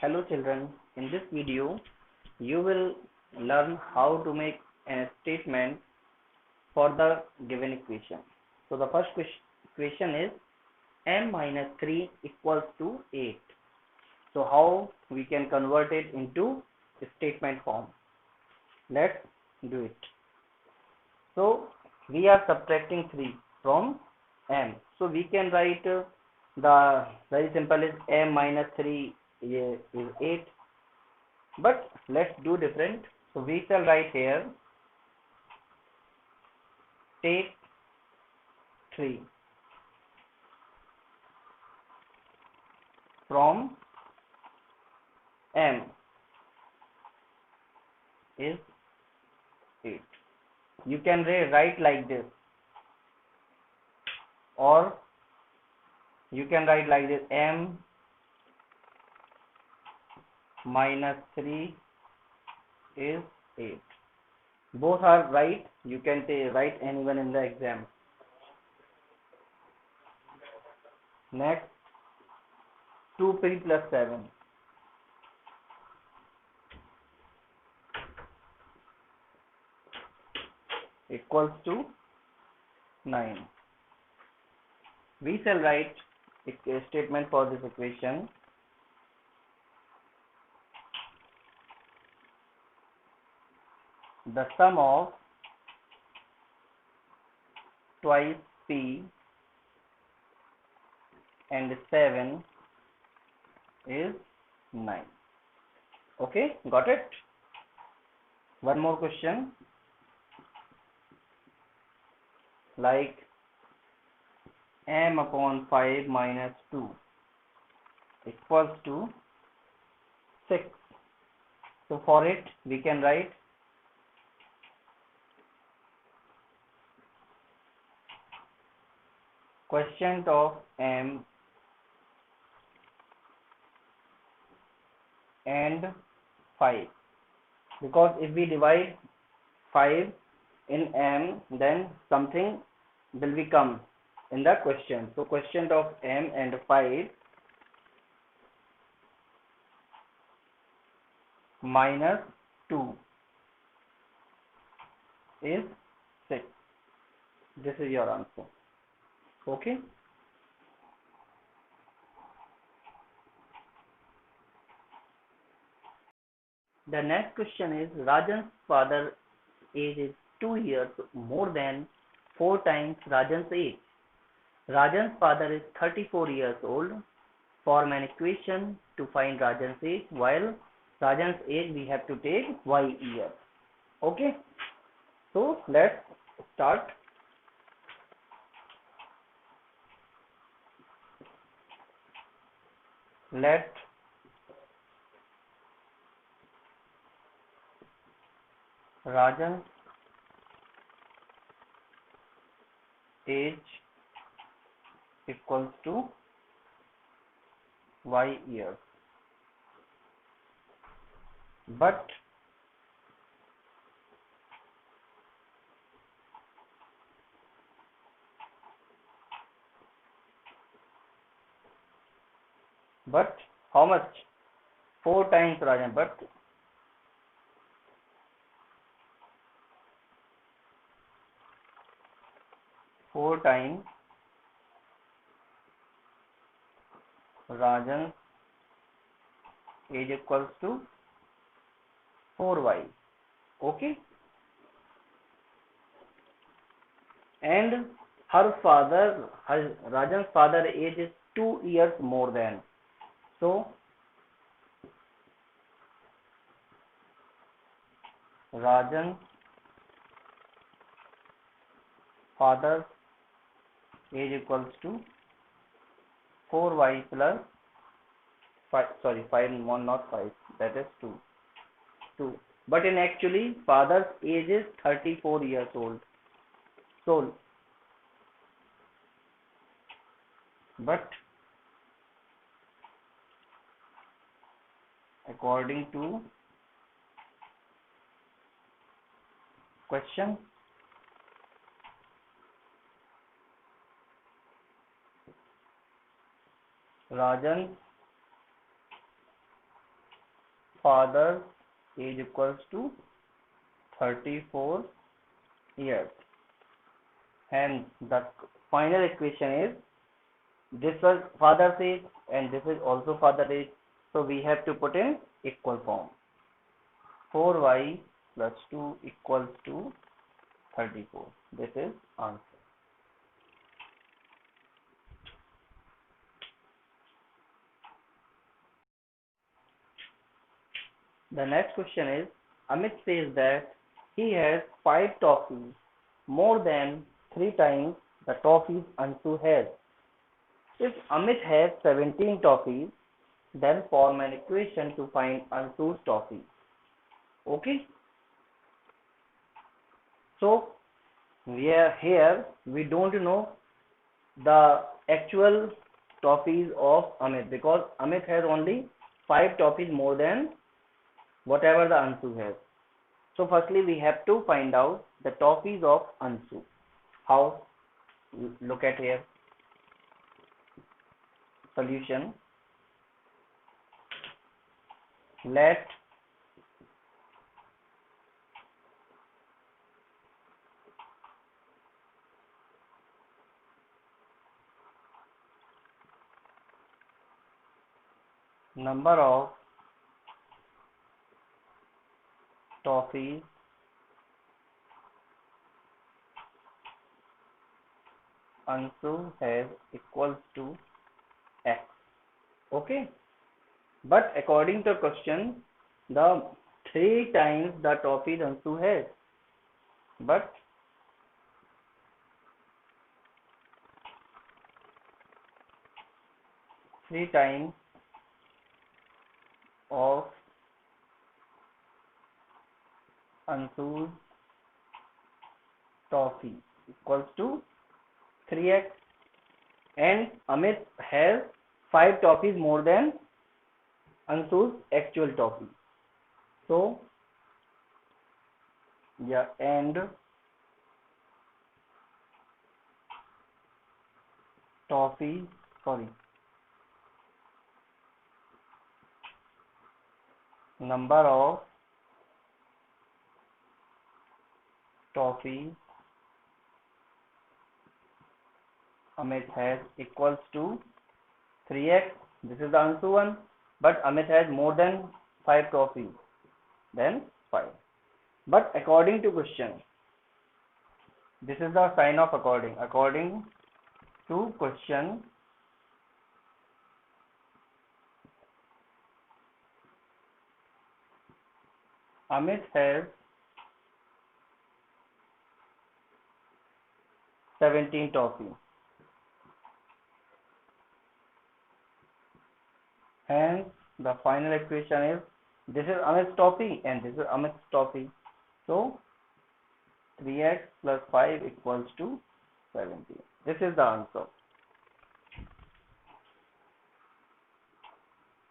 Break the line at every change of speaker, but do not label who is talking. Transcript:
Hello children, in this video you will learn how to make a statement for the given equation. So the first equation is m minus 3 equals to 8. So how we can convert it into statement form? Let's do it. So we are subtracting 3 from m. So we can write the very simple is m minus 3 is 8. But let's do different. So we shall write here take 3 from m is 8. You can write like this, or you can write like this: m minus 3 is 8. Both are right. You can write anyone in the exam. Next, 2p plus 7 equals to 9. We shall write a statement for this equation. The sum of twice p and 7 is 9. Okay, got it? One more question, like m upon 5 minus 2 equals to 6. So for it we can write quotient of m and 5, because if we divide 5 in m, then something will become in the question. So quotient of m and 5 minus 2 is 6. This is your answer. Okay. The next question is Rajan's father age is 2 years more than 4 times Rajan's age. Rajan's father is 34 years old. Form an equation to find Rajan's age. While Rajan's age we have to take y years. Okay. So let's start. Let Rajan's age equals to y years. But how much? 4 times Rajan. But 4 times Rajan's age equals to 4y. Okay. And Rajan's father age is 2 years more than. So Rajan's father's age equals to 4y plus 5, sorry, 5 and 1, not 5, that is 2. But in actually father's age is 34 years old. So but according to question, Rajan's father's age equals to 34 years. And the final equation is, this was father's age and this is also father's age. So we have to put in equal form. 4y plus 2 equals to 34. This is answer. The next question is, Amit says that he has 5 toffees, more than 3 times the toffees Anshu has. If Amit has 17 toffees, then form an equation to find Anshu's toffee. Okay? So we don't know the actual toffees of Amit, because Amit has only 5 toffees more than whatever the Anshu has. So firstly we have to find out the toffees of Anshu. How? Look at here. Solution. Let number of toffees Anshu has equals to X. Okay, but according to question, the 3 times the toffees Anshu has, but three times of Anshu's toffee equals to 3x, and Amit has 5 toffees more than Anshu's actual toffee. So yeah, and toffee, sorry, number of toffee Amit has equals to 3x. This is the Anshu one, but Amit has more than 5 toffees, then 5. But according to question, this is the sign of according. According to question, Amit has 17 toffees. Hence, the final equation is, this is Amit's toffee and this is Amit's toffee. So 3x plus 5 equals to 17. This is the answer.